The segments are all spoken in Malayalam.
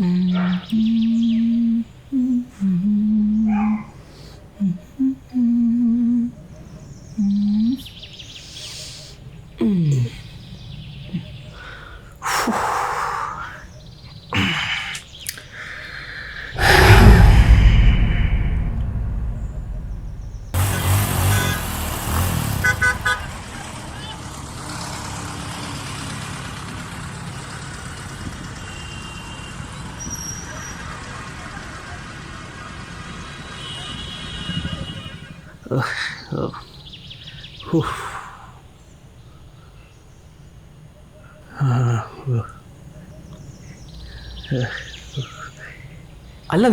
അല്ല,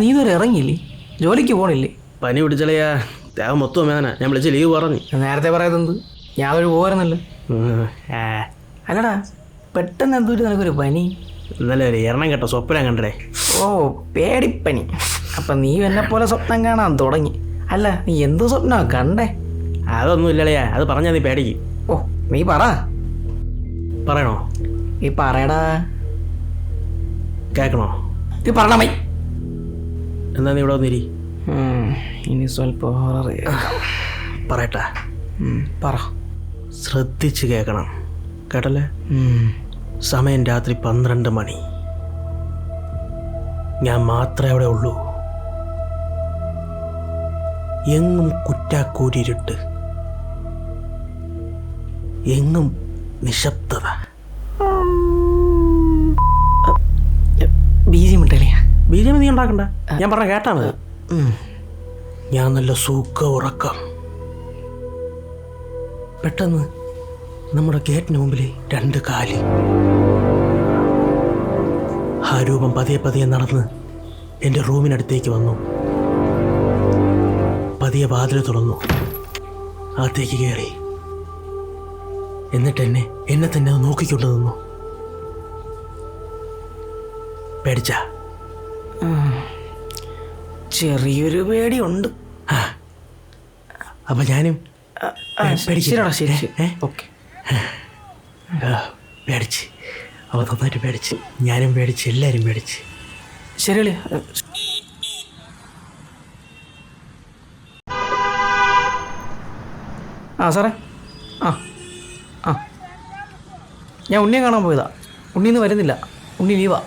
നീ ഇതുവരെ ഇറങ്ങിയില്ലേ? ജോലിക്ക് പോണില്ലേ? പനി പിടിച്ചളയാ, ദേഹം മൊത്തം വേദന. ഞാൻ വിളിച്ച് ലീവ് പറഞ്ഞു. നേരത്തെ പറയുന്നത് യാതൊരു പോകാറുന്നല്ലോ. അല്ലടാ, പെട്ടെന്ന് എന്തൊരു നിനക്കൊരു പനി? ഇന്നലെ ഒരു എണ്ണം കേട്ടോ സ്വപ്നം കണ്ടേ. ഓ, പേടിപ്പനി. അപ്പം നീ എന്നെ പോലെ സ്വപ്നം കാണാൻ തുടങ്ങി. അല്ല, നീ എന്ത് സ്വപ്നമാ കണ്ടേ? അതൊന്നും ഇല്ലളയാ, അത് പറഞ്ഞാൽ നീ പേടിക്കും. ഓ, നീ പറയണോ? ഈ പറയടാ. കേൾക്കണോ? നീ പറഞ്ഞാ മതി. എന്നാ നീ ഇവിടെ വന്നിരി. ഇനി സ്വല്പം ഹൊറർ പറയട്ടാ? പറ. ശ്രദ്ധിച്ച് കേൾക്കണം, കേട്ടല്ലേ? സമയം രാത്രി 12 മണി. ഞാൻ മാത്രമേ അവിടെ ഉള്ളൂ. എങ്ങും കുറ്റാക്കൂരിരുട്ട്, എങ്ങും നിശബ്ദത. ബീജം നീ ഉണ്ടാക്കണ്ട, ഞാൻ പറഞ്ഞ കേട്ടാ മതി. ഞാൻ നല്ല സുഖ ഉറക്കം. പെട്ടെന്ന് നമ്മുടെ ഗേറ്റിന് മുമ്പിൽ 2 കാല്. ആ രൂപം പതിയെ പതിയെ നടന്ന് എൻ്റെ റൂമിനടുത്തേക്ക് വന്നു. പതിയെ വാതിൽ തുറന്നു, അകത്തേക്ക് കയറി. എന്നിട്ട് എന്നെ തന്നെ നോക്കിക്കൊണ്ട് നിന്നു. പേടിച്ച? ചെറിയൊരു പേടിയുണ്ട്. അപ്പൊ ഞാനും പേടിച്ച്. അവ നന്നായിട്ട് പേടിച്ച്, ഞാനും പേടിച്ച്, എല്ലാവരും പേടിച്ച്. ശരിയല്ലേ? സാറേ, ഞാൻ ഉണ്ണിയെ കാണാൻ പോയതാ. ഉണ്ണിന്ന് വരുന്നില്ല, ഉണ്ണി ലീവാ.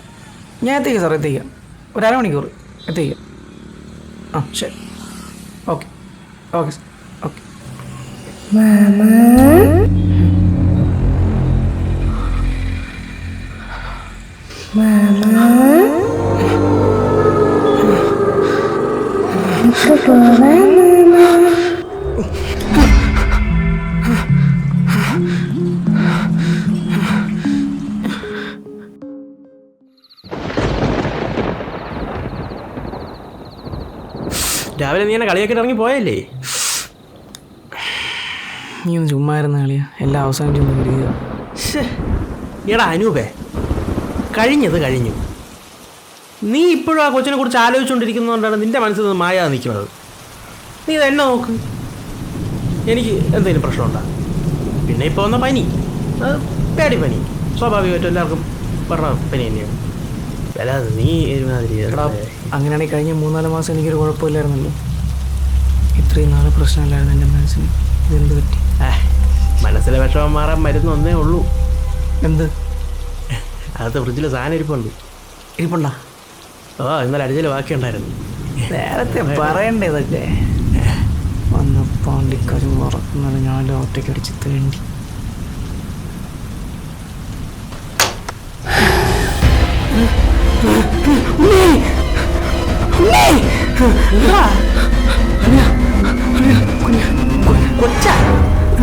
ഞാൻ എത്തിക്കാം സാർ, എത്തിക്കാം. ഒരു അരമണിക്കൂർ എത്തിക്കാം. ശരി, ഓക്കെ ഓക്കെ സാർ, ഓക്കെ. രാവിലെ നീ എന്നെ കളിയാക്കിട്ട് ഇറങ്ങി പോയല്ലേ? നീ ഒന്ന് ചുമ്മായിരുന്ന കളിയാ, എല്ലാം അവസാനം ചുമ്മാ വരിക. എടാ അനൂപേ, കഴിഞ്ഞത് കഴിഞ്ഞു. നീ ഇപ്പോഴും ആ കൊച്ചിനെ കുറിച്ച് ആലോചിച്ചുകൊണ്ടിരിക്കുന്നതുകൊണ്ടാണ് നിന്റെ മനസ്സിൽ നിന്ന് മായ നിൽക്കുന്നത്. നീ ഇതെന്നെ നോക്ക്. എനിക്ക് എന്തെങ്കിലും പ്രശ്നമുണ്ടോ? പിന്നെ ഇപ്പോൾ വന്ന പനി, പേടിപ്പനി, സ്വാഭാവികമായിട്ടും എല്ലാവർക്കും പറഞ്ഞ പനി തന്നെയാണ്. അല്ലാതെ നീ ഒരുമാതിരി. അങ്ങനെയാണെങ്കിൽ കഴിഞ്ഞ 3-4 മാസം എനിക്കൊരു കുഴപ്പമില്ലായിരുന്നല്ലോ. ഇത്രയും നാളെ പ്രശ്നമില്ലായിരുന്നു എൻ്റെ മനസ്സിന്. ഇതെന്ത് പറ്റി? മനസ്സിലെ വിഷമം മാറാൻ മരുന്ന് ഒന്നേ ഉള്ളൂ. എന്ത്? അകത്ത് ഫ്രിഡ്ജിൽ സാധനം ഇരിപ്പുണ്ടാ? ഇന്നലെ അടിച്ചിൽ ബാക്കിയുണ്ടായിരുന്നു. നേരത്തെ പറയണ്ടേ ഇതൊക്കെ? വന്ന് പാണ്ടിക്കാരി മറക്കുന്നത് ഞാൻ ഒറ്റയ്ക്ക് അടിച്ച് തേണ്ടി.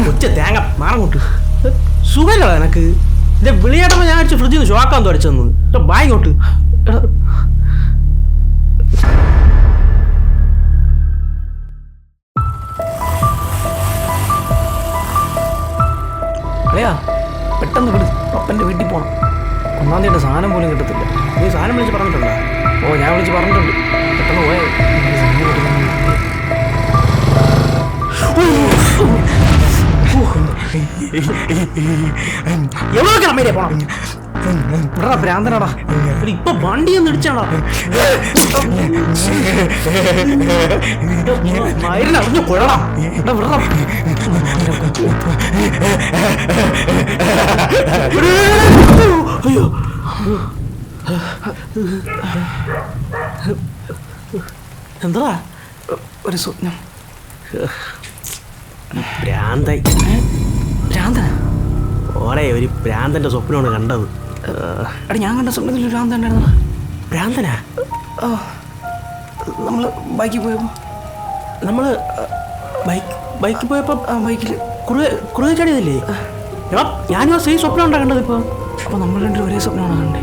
കൊച്ച തേങ്ങ മാറങ്ങോട്ട്. സുഖല്ലോ എനക്ക്? എന്റെ വിളിയാട്ടപ്പോ ഞാൻ അടിച്ച് ഫ്രിഡ്ജിൽ നിന്ന് ഷോക്കാൻ തുടച്ചെന്ന്. വായിങ്ങോട്ട്. അല്ലയാ, പെട്ടെന്ന് വിളി, പപ്പൻ്റെ വീട്ടിൽ പോകണം. 1-ാം തീയതി സാധനം പോലും കിട്ടത്തില്ല. നീ സാധനം വിളിച്ച് പറഞ്ഞിട്ടുണ്ടോ? ഞാൻ വിളിച്ച് പറഞ്ഞിട്ടുണ്ട്. പെട്ടെന്ന് പോയാൽ എവിടെ അമ്മയിലേ പോണം? വിടറാ ഭ്രാന്തനാടാ. ഇപ്പൊ വണ്ടി ഒന്ന് ഇടിച്ചാടാ. മയിലിനറിഞ്ഞു കൊള്ളടാ. എടാ വിടറാ. അയ്യോ എന്താ ഒരു സ്വപ്നം. ഭ്രാന്തായി. ഭ്രാന്തനാ? ഓളെ ഒരു ഭ്രാന്തന്റെ സ്വപ്നമാണ് കണ്ടത്. എടാ ഞാൻ കണ്ട സ്വപ്നത്തിൽ ഒരു ഭ്രാന്തൻ ഉണ്ടായിരുന്നടാ. ഭ്രാന്തനാ? നമ്മൾ ബൈക്കിൽ പോയപ്പോൾ ബൈക്കിൽ പോയപ്പോൾ ബൈക്കിൽ കുറുകെ ചാടിയതല്ലേ? എടാ ഞാനും ആ സെയിം സ്വപ്നം ഉണ്ടാ കണ്ടത്. ഇപ്പോൾ അപ്പോൾ നമ്മൾ രണ്ടും ഒരേ സ്വപ്നമാണ് കണ്ടേ.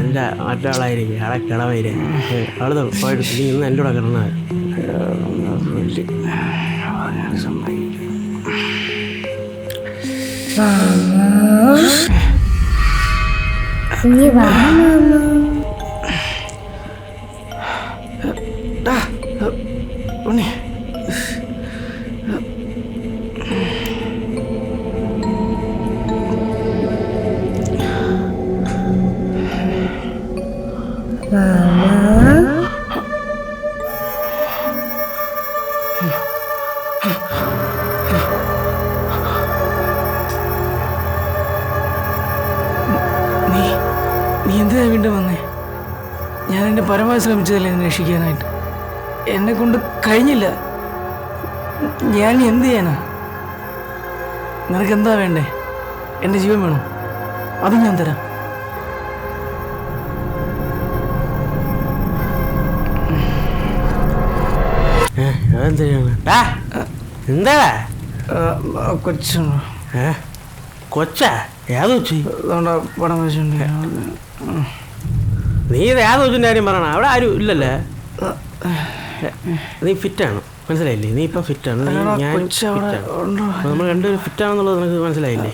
എൻ്റെ മറ്റാളായിരിക്കും. ആളെ കിളവയില്ലേ അവിടെ പോയിട്ട് നീ ഇന്ന് എൻ്റെ കൂടെ കിടന്നത്. ഉണ്ണി നീ എന്തിനാ വീണ്ടും വന്നേ? ഞാൻ എൻ്റെ പരമാവധി ശ്രമിച്ചതല്ലേ എന്നെ രക്ഷിക്കാനായിട്ട്. എന്നെ കൊണ്ട് കഴിഞ്ഞില്ല. ഞാൻ എന്ത് ചെയ്യാനാ? നിനക്ക് എന്താ വേണ്ടേ? എൻ്റെ ജീവൻ വേണോ? അത് ഞാൻ തരാം. എന്താ കൊച്ചു കൊച്ചാ? ഏത് കൊച്ചി? അതുകൊണ്ടാ പടം വെച്ചിട്ടുണ്ട്. നീ ഇത് ഏത് കൊച്ചിൻ്റെ കാര്യം പറയണ? അവിടെ ആരും ഇല്ലല്ലേ? നീ ഫിറ്റാണ്, മനസ്സിലായില്ലേ? നീ ഇപ്പം ഫിറ്റാണ്. ഞാൻ നമ്മൾ രണ്ടുപേരും ഫിറ്റാണെന്നുള്ളത് നിനക്ക് മനസ്സിലായില്ലേ?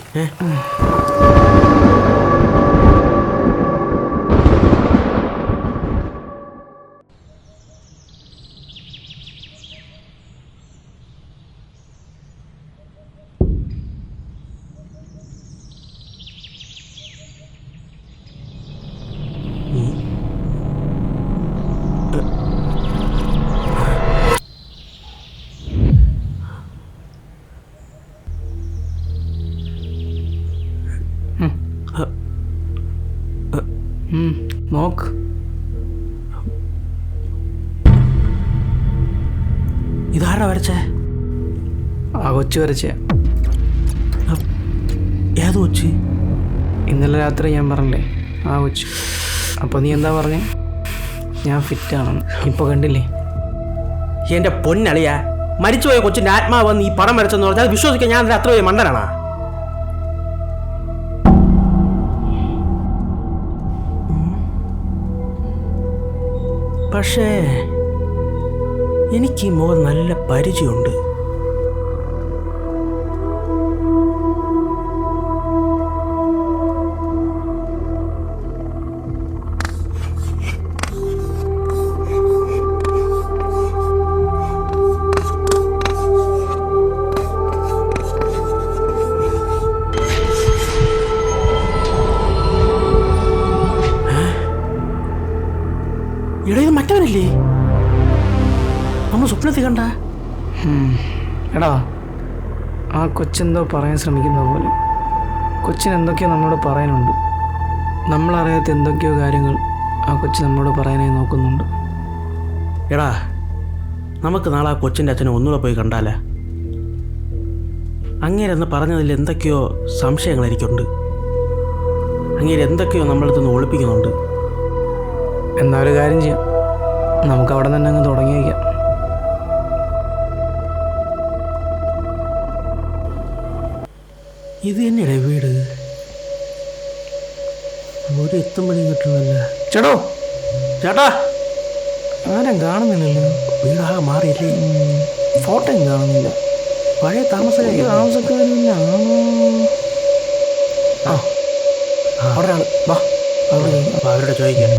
നോക്ക്. ഇതാരാ വരച്ചേ? ആ കൊച്ചു വരച്ചേ. ഏത് കൊച്ച്? ഇന്നലെ രാത്രി ഞാൻ പറഞ്ഞില്ലേ, ആ കൊച്ചു. അപ്പോൾ നീ എന്താ പറഞ്ഞേ? ഞാൻ ഫിറ്റാണെന്ന്. ഇപ്പോൾ കണ്ടില്ലേ? എൻ്റെ പൊന്നളിയാ, മരിച്ചുപോയ കൊച്ചിൻ്റെ ആത്മാവ് വന്ന് ഈ പടം വരച്ചെന്ന് പറഞ്ഞാൽ അത് വിശ്വസിക്കാൻ ഞാൻ അത്ര വലിയ മണ്ടനാണോ? പക്ഷേ എനിക്ക് ഈ മുഖം നല്ല പരിചയമുണ്ട്. എടാ ഇത് മറ്റവനല്ലേ നമ്മൾ സ്വപ്നത്തിൽ കണ്ട? എടാ ആ കൊച്ചെന്തോ പറയാൻ ശ്രമിക്കുന്ന പോലെ. കൊച്ചിന് എന്തൊക്കെയോ നമ്മളോട് പറയാനുണ്ട്. നമ്മളറിയാത്ത എന്തൊക്കെയോ കാര്യങ്ങൾ ആ കൊച്ചു നമ്മളോട് പറയാനായി നോക്കുന്നുണ്ട്. എടാ നമുക്ക് നാളെ ആ കൊച്ചിൻ്റെ അച്ഛനെ ഒന്നുകൂടെ പോയി കണ്ടാലേ? അങ്ങേരെന്ന് പറഞ്ഞതിൽ എന്തൊക്കെയോ സംശയങ്ങൾ എനിക്കുണ്ട്. അങ്ങേര് എന്തൊക്കെയോ നമ്മളടുത്തുനിന്ന് ഒളിപ്പിക്കുന്നുണ്ട്. എന്നാ ഒരു കാര്യം ചെയ്യാം, നമുക്ക് അവിടെ തന്നെ അങ്ങ് തുടങ്ങി വയ്ക്കാം. ഇത് തന്നെയല്ലേ വീട്? ഒരു എത്തുമ്പോഴേ കിട്ടുന്നില്ല. ചേട്ടോ ചേട്ടാ, ആരും കാണുന്നില്ലല്ലോ. വീടാകെ മാറിയില്ലേ? ഫോട്ടോയും കാണുന്നില്ല. പഴയ താമസക്കാരില്ല. ആ അവിടെ ആള്. വാ അവരോട് ചോദിക്കാം.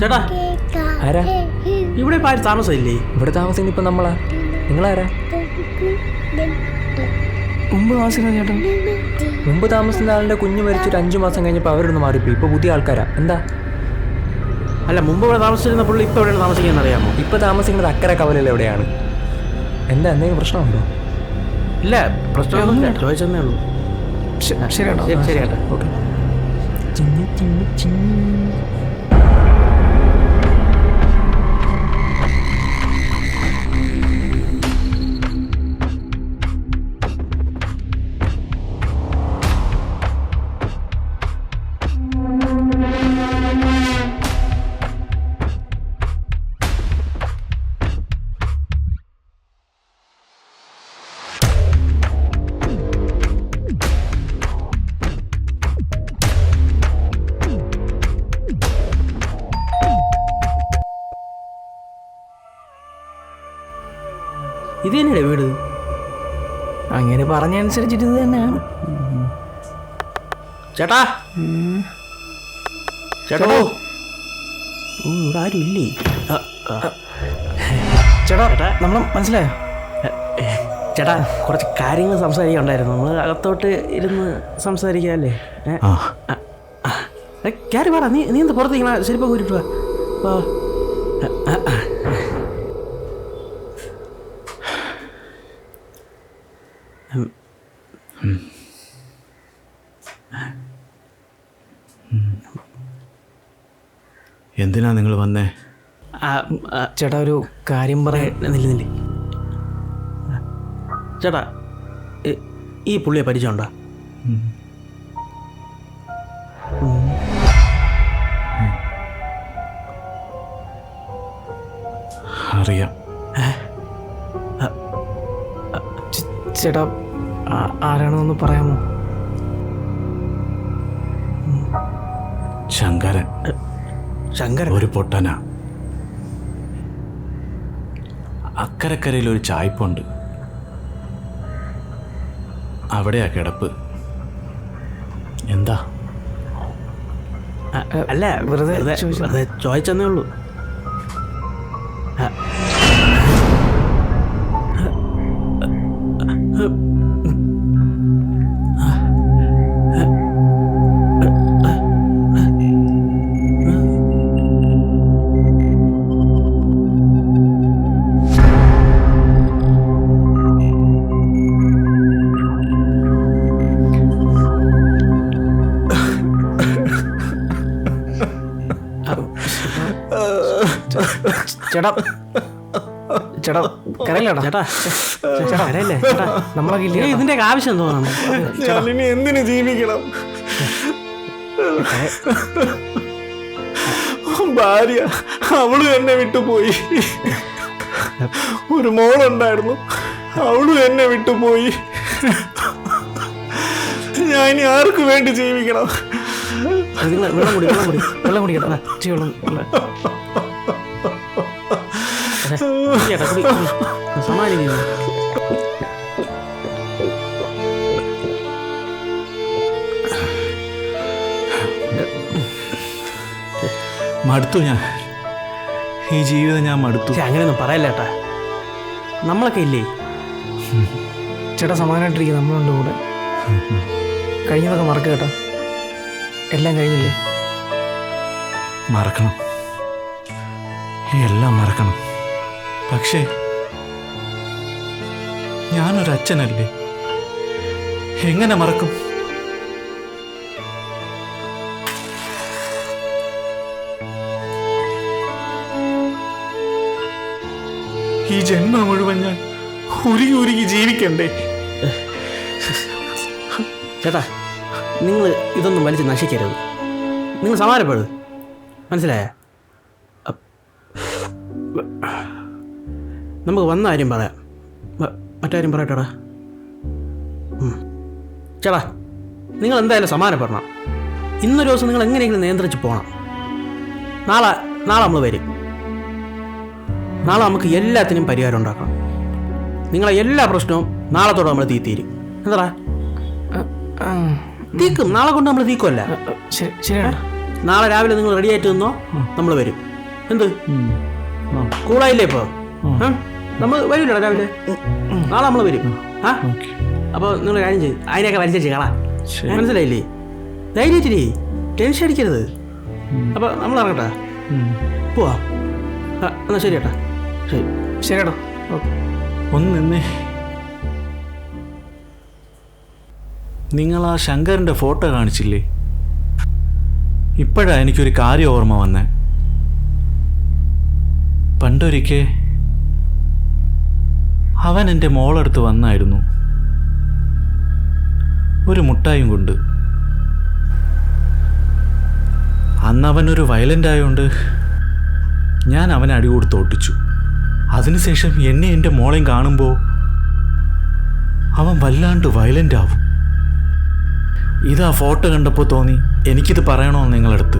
ചേട്ടാ, ആരാ ഇവിടെ ഇപ്പം ആരും താമസമില്ലേ? ഇവിടെ താമസിക്കുന്ന ഇപ്പം നമ്മളാ. നിങ്ങളാരാ? മുമ്പ് താമസിക്കുന്ന ചേട്ടൻ. മുമ്പ് താമസിക്കുന്ന ആളുടെ കുഞ്ഞ് മരിച്ചൊരു 5 മാസം കഴിഞ്ഞപ്പോൾ അവരൊന്ന് മാറിപ്പോയി. ഇപ്പോൾ പുതിയ ആൾക്കാരാ. എന്താ? അല്ല, മുമ്പ് ഇവിടെ താമസിച്ചിരുന്ന പുള്ളി ഇപ്പോൾ എവിടെയാണ് താമസിക്കുന്നത് അറിയാമോ? ഇപ്പോൾ താമസിക്കുന്നത് അക്കരെ കവലയിൽ എവിടെയാണ്? എന്താ, എന്തെങ്കിലും പ്രശ്നമുണ്ടോ? ഇല്ല, പ്രശ്നമൊന്നുമില്ല, ചോദിച്ചെന്നേ ഉള്ളൂ. ശരി കേട്ടോ. ശരി ചേട്ടാ. ഓക്കെ. ഇത് തന്നെയല്ലേ വീട്? അങ്ങനെ പറഞ്ഞനുസരിച്ചിട്ട് ഇത് തന്നെയാണ്. ചേട്ടാ, ചേട്ടോ, ഇവിടെ ആരും ഇല്ലേ? ചേട്ടാ നമ്മളെ മനസ്സിലായോ? ചേട്ടാ, കുറച്ച് കാര്യങ്ങൾ സംസാരിക്കാനുണ്ടായിരുന്നു. നമ്മൾ അകത്തോട്ട് ഇരുന്ന് സംസാരിക്കാമല്ലേ? കയറി പാടാ. നീ എന്താ പുറത്തേക്കണ? ശരിപ്പം കൂരിട്ട് വാ. എന്തിനാ നിങ്ങൾ വന്നേ? ചേട്ടാ ഒരു കാര്യം നില്ല്. ചേട്ടാ, ഈ പുള്ളിയെ പരിചയമുണ്ടോ? അറിയാം. ചേട്ടാ ആരാണെന്നൊന്ന് പറയാമോ? ശങ്കരൻ. ഒരു പൊട്ടനാ. അക്കരക്കരയിൽ ഒരു ചായ്പുണ്ട്, അവിടെയാ കിടപ്പ്. എന്താ? അല്ല, വെറുതെ ചോദിച്ചെന്നേ ഉള്ളൂ. ചേട്ടാ ചേട്ടാ കരയില്ലേട്ടാ. ചേട്ടാ ചേട്ടാ കരയല്ലേ? ചേട്ടാ, നമ്മളൊക്കെ ഇല്ലേ? ഇതിന്റെ ആവശ്യം തോന്നണം. ഞാനിനി എന്തിനു ജീവിക്കണം? ഭാര്യ അവളും എന്നെ വിട്ടുപോയി. ഒരു മോളുണ്ടായിരുന്നു, അവളും എന്നെ വിട്ടുപോയി. ഞാൻ ഇനി ആർക്ക് വേണ്ടി ജീവിക്കണം? വെള്ളം കുടിക്കട്ടെ. സമാനിക്കുന്നു. മടുത്തു ഞാൻ. ഈ ജീവിതം ഞാൻ മടുത്തു. അങ്ങനെയൊന്നും പറയല്ല ചേട്ടാ, നമ്മളൊക്കെ ഇല്ലേ? ചേട്ടാ സമാധാനമായിട്ടിരിക്കും, നമ്മളുണ്ട് കൂടെ. കഴിഞ്ഞതൊക്കെ മറക്കുക കേട്ടോ. എല്ലാം കഴിഞ്ഞില്ലേ? മറക്കണം, എല്ലാം മറക്കണം. പക്ഷേ ഞാനൊരച്ഛനല്ലേ, എങ്ങനെ മറക്കും? ഈ ജന്മം മുഴുവൻ ഞാൻ ഉരുകി ജീവിക്കണ്ടേ? ചേട്ടാ, നിങ്ങൾ ഇതൊന്നും വലിച്ച് നശിക്കരുത്. നിങ്ങൾ സമാധാനപ്പെടും, മനസ്സിലായ? നമുക്ക് വന്ന കാര്യം പറയാം. മറ്റാരും പറയട്ടെടാ. ചേട്ടാ, നിങ്ങൾ എന്തായാലും സമാധാനപ്പെടണം. ഇന്നൊരു ദിവസം നിങ്ങൾ എങ്ങനെയെങ്കിലും നിയന്ത്രിച്ച് പോകണം. നാളെ നമ്മൾ വരും. നാളെ നമുക്ക് എല്ലാത്തിനും പരിഹാരം ഉണ്ടാക്കണം. നിങ്ങളെ എല്ലാ പ്രശ്നവും നാളത്തോടെ നമ്മൾ തീരും. എന്താ തീക്കും? നാളെ കൊണ്ട് നമ്മൾ തീക്കുമല്ല. ശരിയാണ്. നാളെ രാവിലെ നിങ്ങൾ റെഡി ആയിട്ട് നിന്നോ, നമ്മൾ വരും. എന്ത് കൂളായില്ലേ ഇപ്പോൾ? നമ്മൾ വരില്ല രാവിലെ. നാളെ നമ്മൾ വരും. അപ്പോൾ നിങ്ങൾ കാര്യം ചെയ്യും, അതിനെയൊക്കെ വലിച്ചു കളാം. മനസ്സിലായില്ലേ? ധൈര്യത്തിലേ, ടെൻഷൻ അടിക്കരുത്. അപ്പോൾ നമ്മൾ ഇറങ്ങട്ടെ, പോവാ. എന്നാൽ ശരി ഏട്ടാ. ശരി കേട്ടോ. ഒന്ന് നിന്നേ. നിങ്ങൾ ആ ശങ്കറിൻ്റെ ഫോട്ടോ കാണിച്ചില്ലേ? ഇപ്പോഴാണ് എനിക്കൊരു കാര്യം ഓർമ്മ വന്നേ. പണ്ടൊരിക്കൽ അവൻ എൻ്റെ മോളടുത്ത് വന്നായിരുന്നു, ഒരു മുട്ടായും കൊണ്ട്. അന്ന് അവനൊരു വയലൻ്റ് ആയതുകൊണ്ട് ഞാൻ അവനെ അടി കൊടുത്ത് ഓട്ടിച്ചു. അതിനുശേഷം എന്നെ എൻ്റെ മോളെയും കാണുമ്പോൾ അവൻ വല്ലാണ്ട് വയലൻ്റ് ആവും. ഇതാ ഫോട്ടോ കണ്ടപ്പോൾ തോന്നി എനിക്കിത് പറയണമെന്ന് നിങ്ങളടുത്ത്.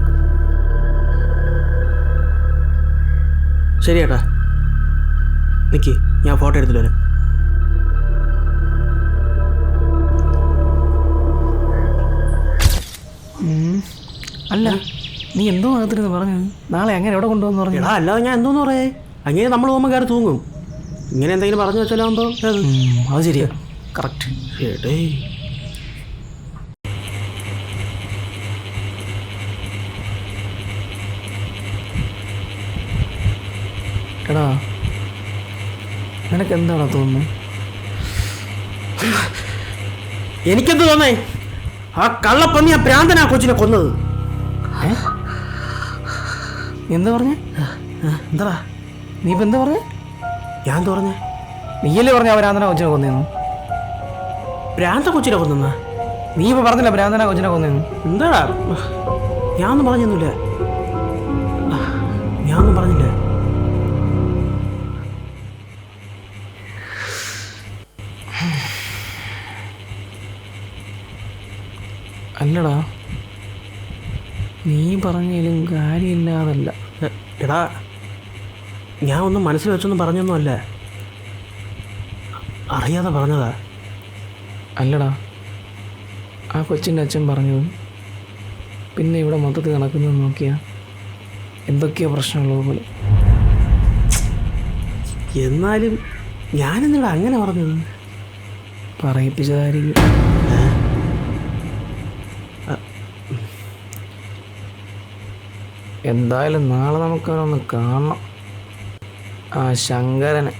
ശരി ഏട്ടാ, നിൽക്കി, ഞാൻ ഫോട്ടോ എടുത്തിട്ട് വരാം. അല്ല, നീ എന്തോ അതിരുന്ന് പറഞ്ഞത്? നാളെ അങ്ങനെ എവിടെ കൊണ്ടുവന്ന് പറഞ്ഞു? എടാ, അല്ലാതെ ഞാൻ എന്തോന്ന് പറയേ? അങ്ങനെ നമ്മൾ പോകുമ്പോൾ കയറി തൂങ്ങും. ഇങ്ങനെ എന്തെങ്കിലും പറഞ്ഞു വെച്ചാലാകുമ്പോൾ അത് ശരിയാ, കറക്റ്റ്. ഏടേ, എടാ, നിനക്ക് എന്താണോ തോന്നുന്നത്? എനിക്കെന്ത് തോന്നേ? ആ കള്ളപ്പന്നി ആ പ്രാന്തനാ കൊച്ചിനെ കൊന്നത്. എന്താ പറഞ്ഞേ? എന്താ നീ ഇപ്പം എന്താ പറഞ്ഞേ? ഞാൻ എന്താ പറഞ്ഞേ? നീയല്ലേ പറഞ്ഞ ഭ്രാന്തനാ കൊച്ചിനെ കൊന്നേന്നു? പ്രാന്ത കൊച്ചിനെ കൊന്നെന്നാ? നീ ഇപ്പം പറഞ്ഞില്ല ഭ്രാന്തനാ കൊച്ചിനെ കൊന്നേന്നു? എന്താടാ, ഞാനൊന്നും പറഞ്ഞൊന്നുമില്ല. ഞാനൊന്നും പറഞ്ഞില്ല. അല്ലടാ, നീ പറഞ്ഞാലും കാര്യമില്ലാതല്ല. എടാ, ഞാൻ ഒന്നും മനസ്സിൽ വെച്ചൊന്നും പറഞ്ഞൊന്നുമല്ല, അറിയാതെ പറഞ്ഞതാ. അല്ലടാ, ആ കൊച്ചിൻ്റെ അച്ഛൻ പറഞ്ഞതും പിന്നെ ഇവിടെ മൊത്തത്തിൽ നടക്കുന്നത് നോക്കിയാൽ എന്തൊക്കെയോ പ്രശ്നമുള്ളത് പോലെ. എന്നാലും ഞാനെന്താ അങ്ങനെ പറഞ്ഞത്? പറയിപ്പിച്ചതായിരിക്കും. എന്തായാലും നാളെ നമുക്കവനൊന്ന് കാണണം, ആ ശങ്കരനെ.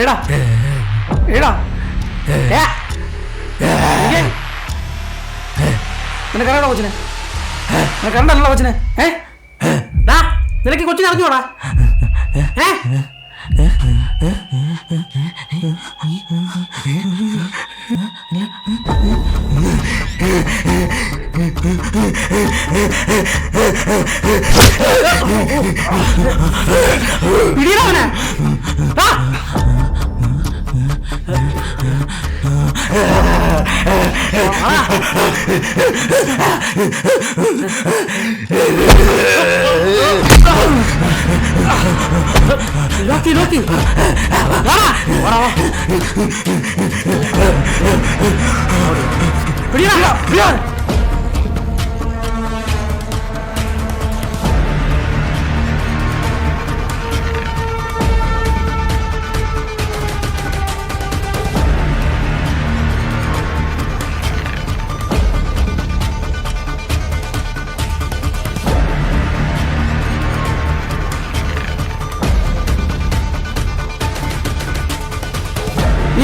എടാ എടാ, നിനക്കറിയാണോ കൊച്ചിനെ? നിനക്കണ്ടല്ലോ കൊച്ചിനെ? നിനക്ക് കൊച്ചിനെ അറിഞ്ഞോടാ? പിടിയിലവനെ. Loki, Loki! Vara! Priya!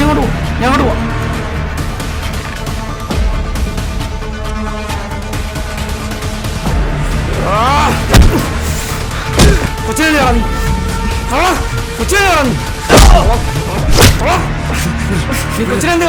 അങ്ങോട്ട് പോവാം, ഞാൻ അങ്ങോട്ട് പോവാം. കൊച്ചിനെ നീ കൊച്ചിനെ നീ കൊച്ചിനെ എന്ത്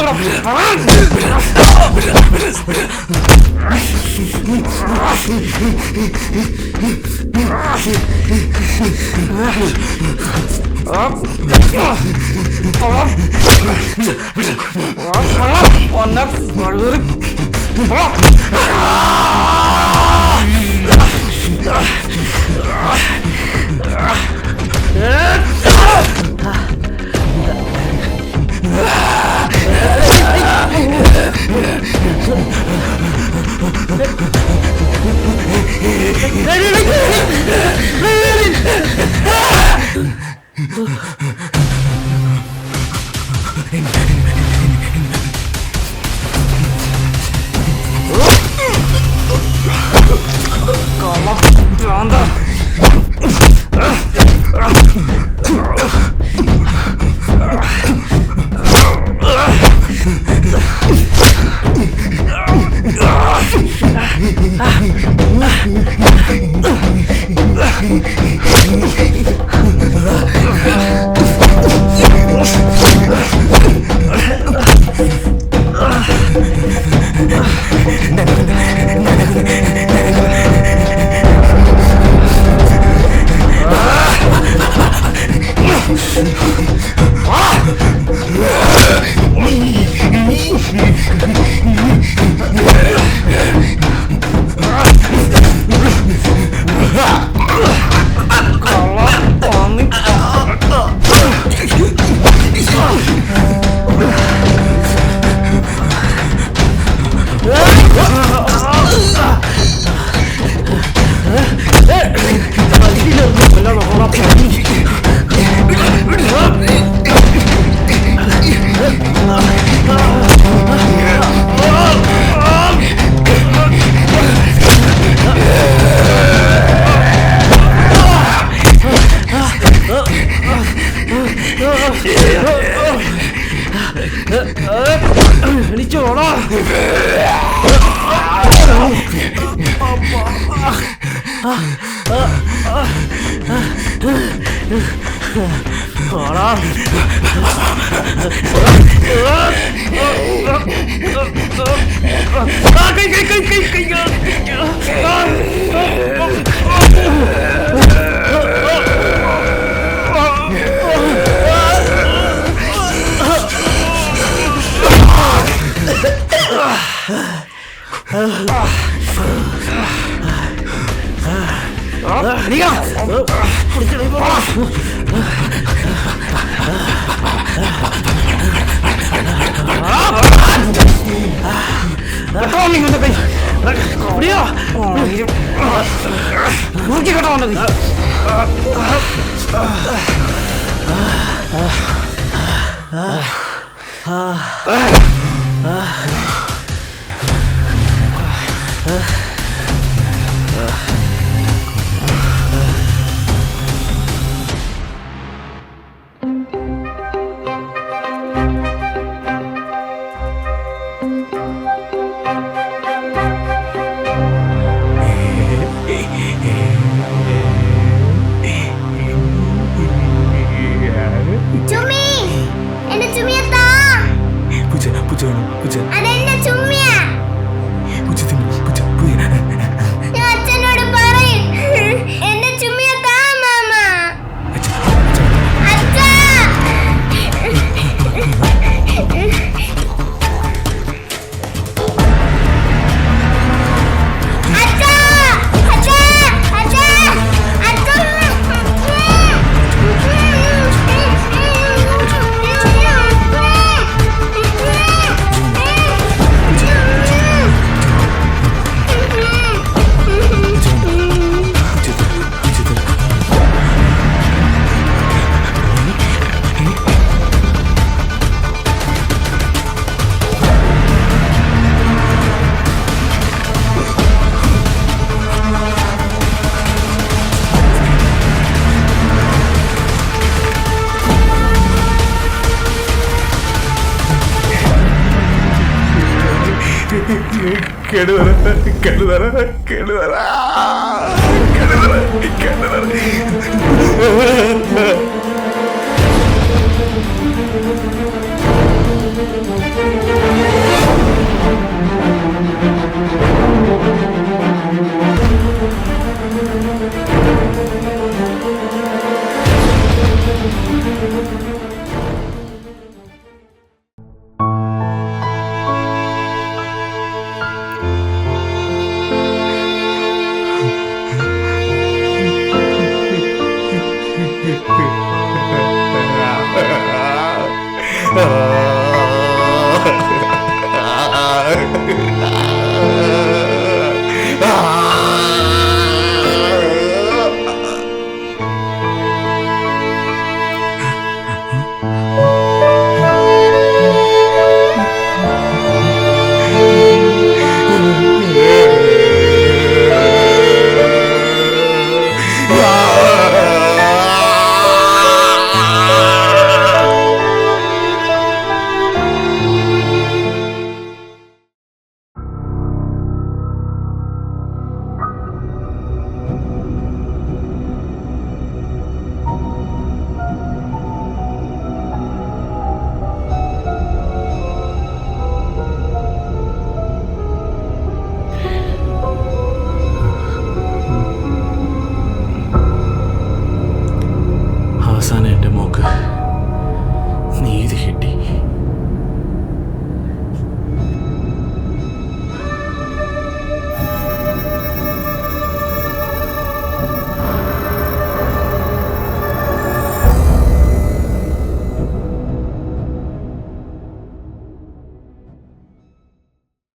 എണിച്ചോടാ. കെടുതറ കെടുതറ കെടുതറ കെടുതറ കെടുതറ. അവസാനം എൻ്റെ മോക്ക് നീതി കിട്ടി.